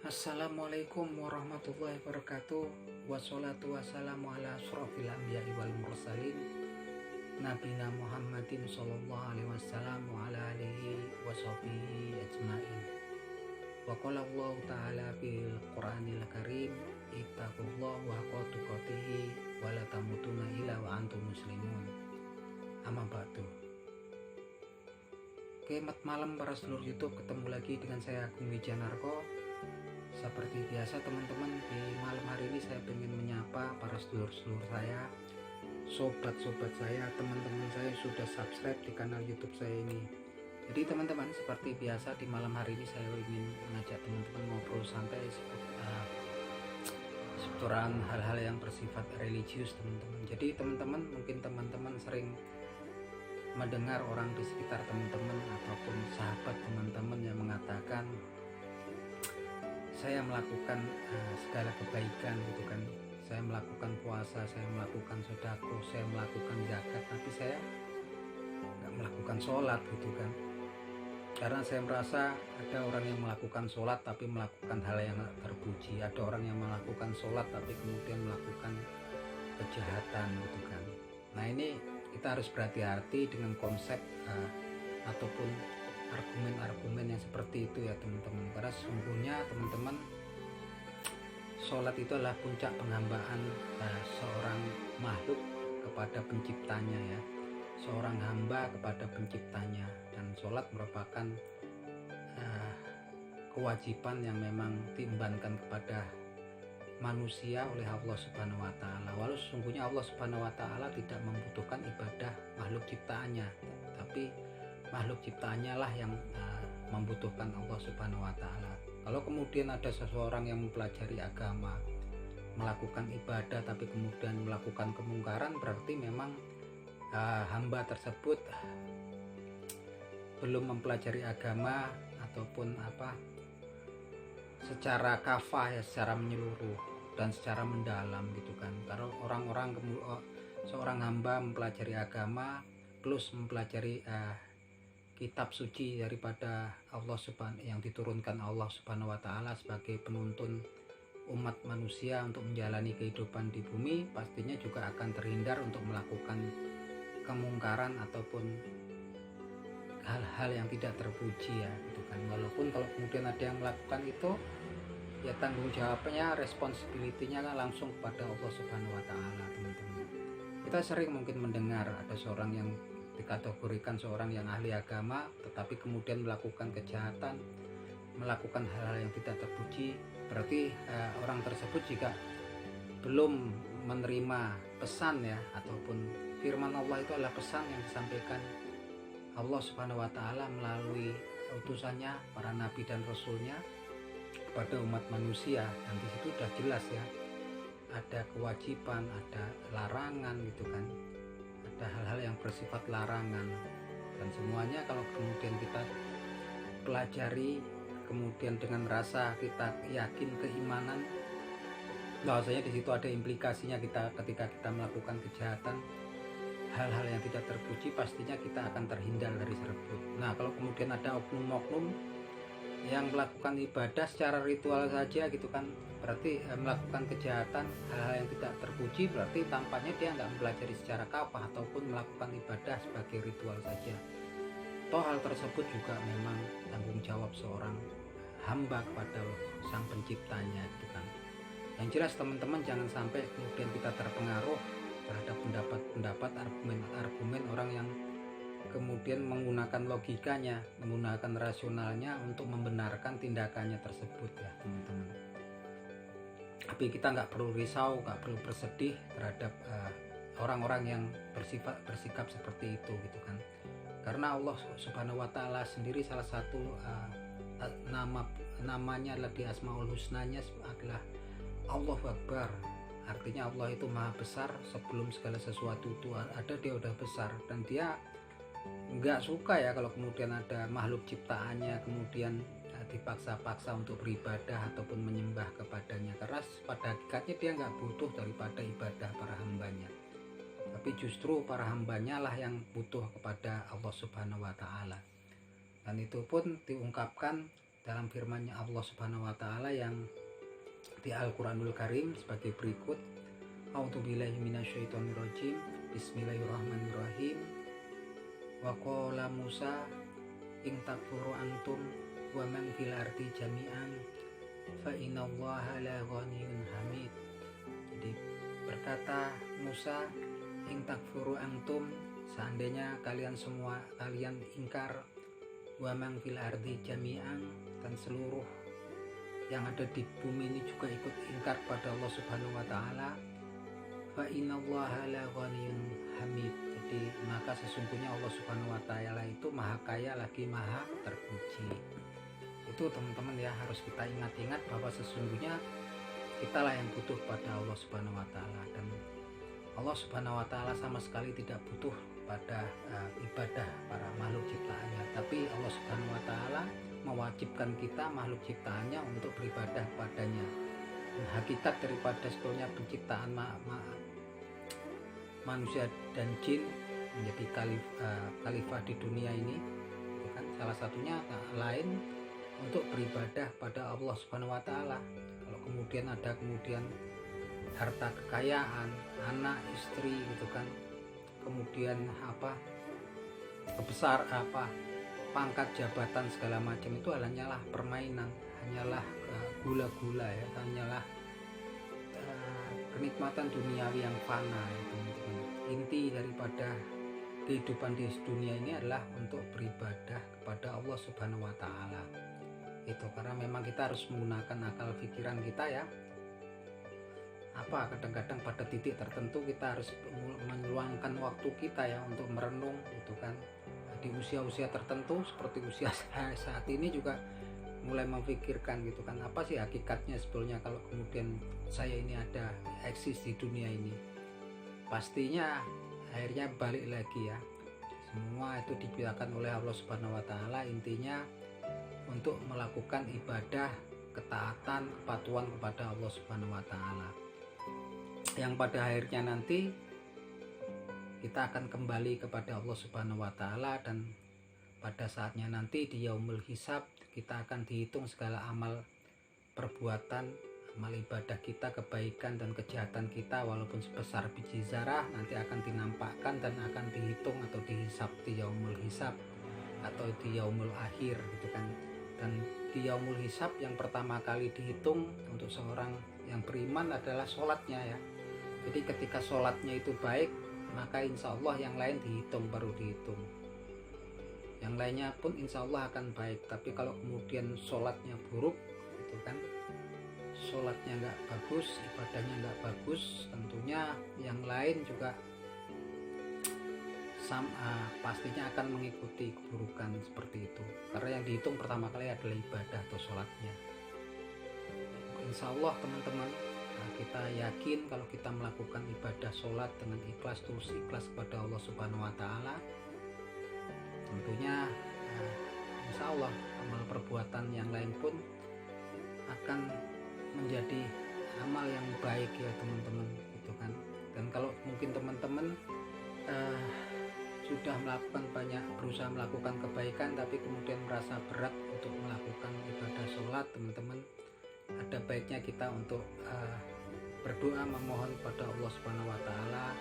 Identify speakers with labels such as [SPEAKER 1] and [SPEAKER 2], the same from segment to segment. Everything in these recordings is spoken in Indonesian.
[SPEAKER 1] Assalamualaikum warahmatullahi wabarakatuh. Wassalatu wassalamu ala asyrofil anbiya'i wal mursalin Nabina Muhammadin sallallahu alaihi wasallam wa ala alihi wa sahbihi ajmain. Wa qala Allah ta'ala bil Qur'anil Karim, ittaqullaha wa haqqa tuqatih wa la tamutunna illa wa antum muslimun. Amma ba'du. Kemat malam para seluruh YouTube, ketemu lagi dengan saya Agung Wijanarko. Seperti biasa teman-teman, di malam hari ini saya ingin menyapa para sedulur-sedulur saya, sobat-sobat saya, teman-teman saya yang sudah subscribe di kanal YouTube saya ini. Jadi teman-teman, seperti biasa di malam hari ini saya ingin mengajak teman-teman ngobrol santai seputaran hal-hal yang bersifat religius teman-teman. Jadi teman-teman, mungkin teman-teman sering mendengar orang di sekitar teman-teman ataupun sahabat teman-teman yang mengatakan, saya melakukan segala kebaikan gitu kan, saya melakukan puasa, saya melakukan sedekah, saya melakukan zakat, tapi saya nggak melakukan sholat gitu kan. Karena saya merasa ada orang yang melakukan sholat tapi melakukan hal yang terpuji, ada orang yang melakukan sholat tapi kemudian melakukan kejahatan gitu kan. Nah ini kita harus berhati-hati dengan konsep ataupun argumen-argumen yang seperti itu ya teman-teman. Karena sesungguhnya teman-teman, sholat itu adalah puncak penghambaan seorang makhluk kepada penciptanya ya, seorang hamba kepada penciptanya. Dan sholat merupakan kewajiban yang memang diembankan kepada manusia oleh Allah Subhanahu wa Ta'ala. Walau sesungguhnya Allah Subhanahu wa Ta'ala tidak membutuhkan ibadah makhluk ciptaannya, tapi makhluk ciptaannya lah yang membutuhkan Allah Subhanahu wa Ta'ala. Kalau kemudian ada seseorang yang mempelajari agama, melakukan ibadah tapi kemudian melakukan kemungkaran, berarti memang hamba tersebut belum mempelajari agama ataupun secara kafah ya, secara menyeluruh dan secara mendalam gitu kan. Karena seorang hamba mempelajari agama plus mempelajari kitab suci daripada Allah yang diturunkan Allah Subhanahu wa Ta'ala sebagai penuntun umat manusia untuk menjalani kehidupan di bumi, pastinya juga akan terhindar untuk melakukan kemungkaran ataupun hal-hal yang tidak terpuji ya gitu kan. Walaupun kalau kemudian ada yang melakukan itu, ya tanggung jawabnya, responsibility-nya langsung kepada Allah Subhanahu wa Ta'ala teman-teman. Kita sering mungkin mendengar ada seorang yang dikategorikan seorang yang ahli agama tetapi kemudian melakukan kejahatan, melakukan hal-hal yang tidak terpuji. Berarti orang tersebut jika belum menerima pesan ya, ataupun firman Allah itu adalah pesan yang disampaikan Allah Subhanahu wa Ta'ala melalui utusannya, para nabi dan rasulnya kepada umat manusia. Dan di situ sudah jelas ya, ada kewajiban, ada larangan gitu kan, ada hal-hal yang bersifat larangan. Dan semuanya kalau kemudian kita pelajari, kemudian dengan rasa kita yakin keimanan bahwasanya di situ ada implikasinya, kita ketika kita melakukan kejahatan, hal-hal yang tidak terpuji, pastinya kita akan terhindar dari tersebut. Nah kalau kemudian ada oknum-oknum yang melakukan ibadah secara ritual saja gitu kan, berarti melakukan kejahatan, hal-hal yang tidak terpuji, berarti tampaknya dia nggak mempelajari secara kafah ataupun melakukan ibadah sebagai ritual saja. Toh hal tersebut juga memang tanggung jawab seorang hamba kepada sang penciptanya gitu kan. Yang jelas teman-teman, jangan sampai kemudian kita terpengaruh terhadap pendapat-pendapat, argumen-argumen orang yang kemudian menggunakan logikanya, menggunakan rasionalnya untuk membenarkan tindakannya tersebut ya teman-teman. Tapi kita nggak perlu risau, nggak perlu bersedih terhadap orang-orang yang bersikap seperti itu gitu kan. Karena Allah Subhanahu wa Ta'ala sendiri salah satu namanya adalah di Asmaul Husnanya adalah Allahu Akbar. Artinya Allah itu maha besar, sebelum segala sesuatu itu ada dia udah besar. Dan dia nggak suka ya kalau kemudian ada makhluk ciptaannya kemudian dipaksa-paksa untuk beribadah ataupun menyembah kepadanya. Karena pada hakikatnya dia nggak butuh daripada ibadah para hambanya, tapi justru para hambanya lah yang butuh kepada Allah Subhanahu wa Ta'ala. Dan itu pun diungkapkan dalam firman-Nya Allah Subhanahu wa taala yang di Al-Qur'anul Karim sebagai berikut. A'udzubillahi minasyaitonirrajim. Bismillahirrahmanirrahim. Wa qala Musa in takfuru antum wa man fil ardi jami'an fa innallaha la ghaniyyun hamid. Jadi berkata Musa, in takfuru antum, seandainya kalian semua kalian ingkar, wa man fil ardi jami'an, dan seluruh yang ada di bumi ini juga ikut ingkar pada Allah Subhanahu wa taala, fa innallaha la ghaniyyun hamid. Jadi maka sesungguhnya Allah Subhanahu wa taala itu maha kaya lagi maha terpuji. Itu teman-teman ya, harus kita ingat-ingat bahwa sesungguhnya kitalah yang butuh pada Allah Subhanahu wa taala, dan Allah Subhanahu wa taala sama sekali tidak butuh pada ibadah para makhluk ciptaannya, tapi Allah Subhanahu wa taala mewajibkan kita makhluk ciptaannya untuk beribadah padanya. Dan hakikat daripada sebetulnya penciptaan manusia dan jin menjadi khalifah di dunia ini, kan salah satunya lain untuk beribadah pada Allah Subhanahu wa taala. Kalau kemudian ada harta kekayaan, anak, istri gitu kan, kemudian pangkat jabatan segala macam, itu hanyalah permainan, hanyalah gula-gula ya, hanyalah kenikmatan duniawi yang fana ya teman-teman. Inti daripada kehidupan di dunia ini adalah untuk beribadah kepada Allah Subhanahu wa taala. Itu karena memang kita harus menggunakan akal pikiran kita ya. Kadang-kadang pada titik tertentu kita harus meluangkan waktu kita ya untuk merenung gitu kan. Di usia-usia tertentu seperti usia saya saat ini juga mulai memikirkan gitu kan, apa sih hakikatnya sebetulnya kalau kemudian saya ini ada eksis di dunia ini. Pastinya akhirnya balik lagi ya, semua itu dibiarkan oleh Allah Subhanahu wa taala, intinya untuk melakukan ibadah, ketaatan, kepatuhan kepada Allah Subhanahu wa taala, yang pada akhirnya nanti kita akan kembali kepada Allah Subhanahu wa taala, dan pada saatnya nanti di yaumul hisab kita akan dihitung segala amal perbuatan, amal ibadah kita, kebaikan dan kejahatan kita, walaupun sebesar biji zarah nanti akan dinampakkan dan akan dihitung atau dihisab di yaumul hisab atau di yaumul akhir gitu kan. Dan di yaumul hisab yang pertama kali dihitung untuk seorang yang beriman adalah sholatnya ya. Jadi ketika sholatnya itu baik, maka insya Allah yang lain dihitung, baru dihitung. Yang lainnya pun insya Allah akan baik. Tapi kalau kemudian sholatnya buruk gitu kan, sholatnya nggak bagus, ibadahnya nggak bagus, tentunya yang lain juga pastinya akan mengikuti keburukan seperti itu, karena yang dihitung pertama kali adalah ibadah atau sholatnya. Insya Allah teman-teman, kita yakin kalau kita melakukan ibadah sholat dengan ikhlas, tulus ikhlas kepada Allah Subhanahu wa taala, tentunya insya Allah amal perbuatan yang lain pun akan menjadi amal yang baik ya teman-teman gitu kan. Dan kalau mungkin teman-teman sudah berusaha melakukan kebaikan tapi kemudian merasa berat untuk melakukan ibadah sholat, teman-teman, ada baiknya kita untuk berdoa memohon pada Allah Subhanahu wa taala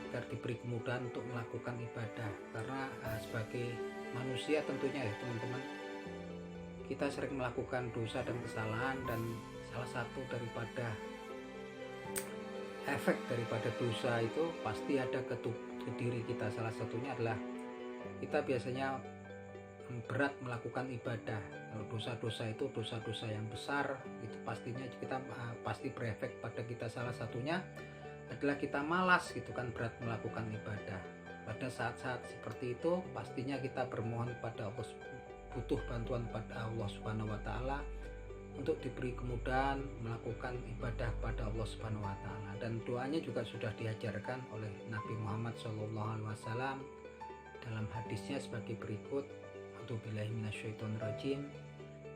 [SPEAKER 1] agar diberi kemudahan untuk melakukan ibadah. Karena sebagai manusia tentunya ya teman-teman, kita sering melakukan dosa dan kesalahan, dan salah satu daripada efek daripada dosa itu pasti ada ke diri kita. Salah satunya adalah kita biasanya berat melakukan ibadah. Kalau dosa-dosa itu dosa-dosa yang besar, itu pastinya kita pasti berefek pada kita. Salah satunya adalah kita malas gitu kan, berat melakukan ibadah. Pada saat-saat seperti itu pastinya kita bermohon pada Allah, butuh bantuan pada Allah Subhanahu wa taala untuk diberi kemudahan melakukan ibadah pada Allah Subhanahu wa taala. Dan doanya juga sudah diajarkan oleh Nabi Muhammad SAW dalam hadisnya sebagai berikut. A'udzubillahi minasyaitonirrajim.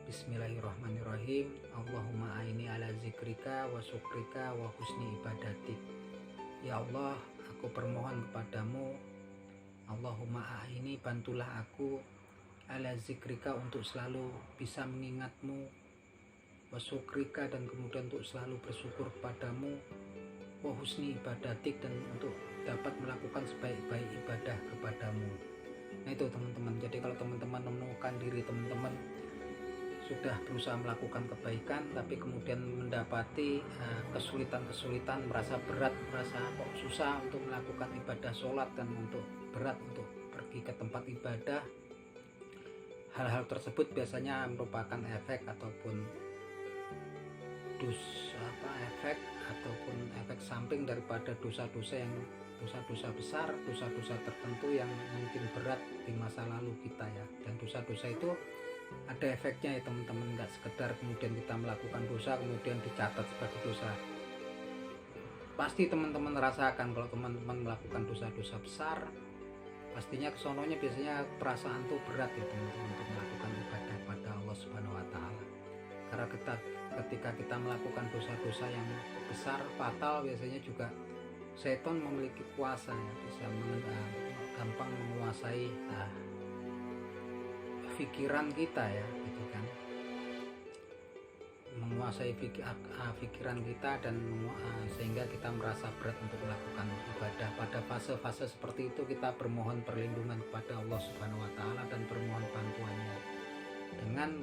[SPEAKER 1] Bismillahirrahmanirrahim. Allahumma aini ala zikrika wa syukrika wa husni ibadatik. Ya Allah, aku bermohon kepadamu. Allahumma aini, bantulah aku ala zikrika, untuk selalu bisa mengingatmu, wa syukrika, dan kemudian untuk selalu bersyukur kepadamu, wa husni ibadatik, dan untuk dapat melakukan sebaik-baik ibadah kepadamu. Nah itu teman-teman, jadi kalau teman-teman menemukan diri teman-teman sudah berusaha melakukan kebaikan tapi kemudian mendapati kesulitan-kesulitan, merasa berat, merasa kok susah untuk melakukan ibadah sholat dan untuk berat untuk pergi ke tempat ibadah, hal-hal tersebut biasanya merupakan efek ataupun efek samping daripada dosa-dosa besar, dosa-dosa tertentu yang mungkin berat di masa lalu kita ya. Dan dosa-dosa itu ada efeknya ya teman-teman, nggak sekedar kemudian kita melakukan dosa kemudian dicatat sebagai dosa. Pasti teman-teman rasakan kalau teman-teman melakukan dosa-dosa besar, pastinya kesononya biasanya perasaan tuh berat ya teman-teman untuk melakukan ibadah pada Allah Subhanahu wa Ta'ala. Karena ketika kita melakukan dosa-dosa yang besar, fatal, biasanya juga setan memiliki kuasa ya, bisa gampang menguasai pikiran kita ya, gitu kan, menguasai pikiran kita dan sehingga kita merasa berat untuk melakukan ibadah. Pada fase-fase seperti itu kita bermohon perlindungan kepada Allah Subhanahu wa Ta'ala dan bermohon bantuannya dengan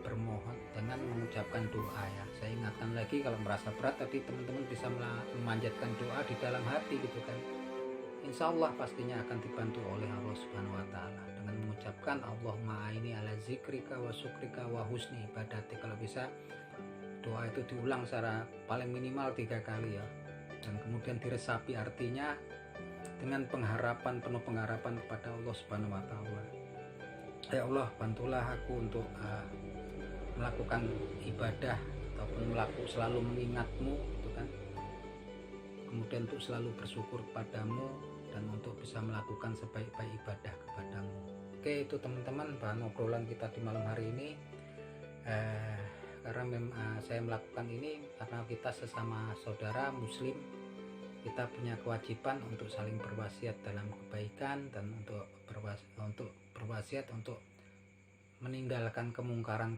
[SPEAKER 1] bermohon dengan mengucapkan doa ya. Saya ingatkan lagi, kalau merasa berat tadi teman-teman bisa memanjatkan doa di dalam hati gitu kan, insya Allah pastinya akan dibantu oleh Allah Subhanahu wa Ta'ala dengan mengucapkan Allahumma aini ala zikrika wa syukrika wa husni ibadati. Kalau bisa doa itu diulang secara paling minimal 3 kali ya, dan kemudian diresapi artinya dengan penuh pengharapan kepada Allah Subhanahu wa Ta'ala. Ya Allah, bantulah aku untuk melakukan ibadah ataupun selalu mengingatmu gitu kan, kemudian untuk selalu bersyukur kepadamu dan untuk bisa melakukan sebaik-baik ibadah kepadamu. Oke, itu teman-teman bahan obrolan kita di malam hari ini. Karena saya melakukan ini karena kita sesama saudara muslim, kita punya kewajiban untuk saling berwasiat dalam kebaikan dan untuk berwasiat untuk meninggalkan kemungkaran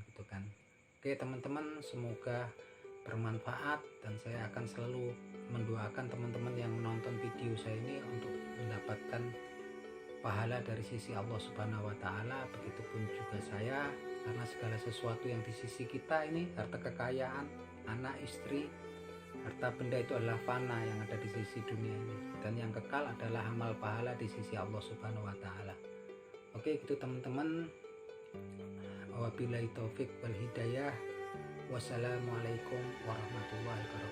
[SPEAKER 1] gitu kan. Oke teman-teman, semoga bermanfaat dan saya akan selalu mendoakan teman-teman yang menonton video saya ini untuk mendapatkan pahala dari sisi Allah Subhanahu wa Ta'ala. Begitupun juga saya, karena segala sesuatu yang di sisi kita ini, harta kekayaan, anak, istri, harta benda itu adalah fana yang ada di sisi dunia ini, dan yang kekal adalah amal pahala di sisi Allah Subhanahu wa Ta'ala. Oke, gitu teman-teman. Wabillahi taufik wal hidayah. Wassalamualaikum warahmatullahi wabarakatuh.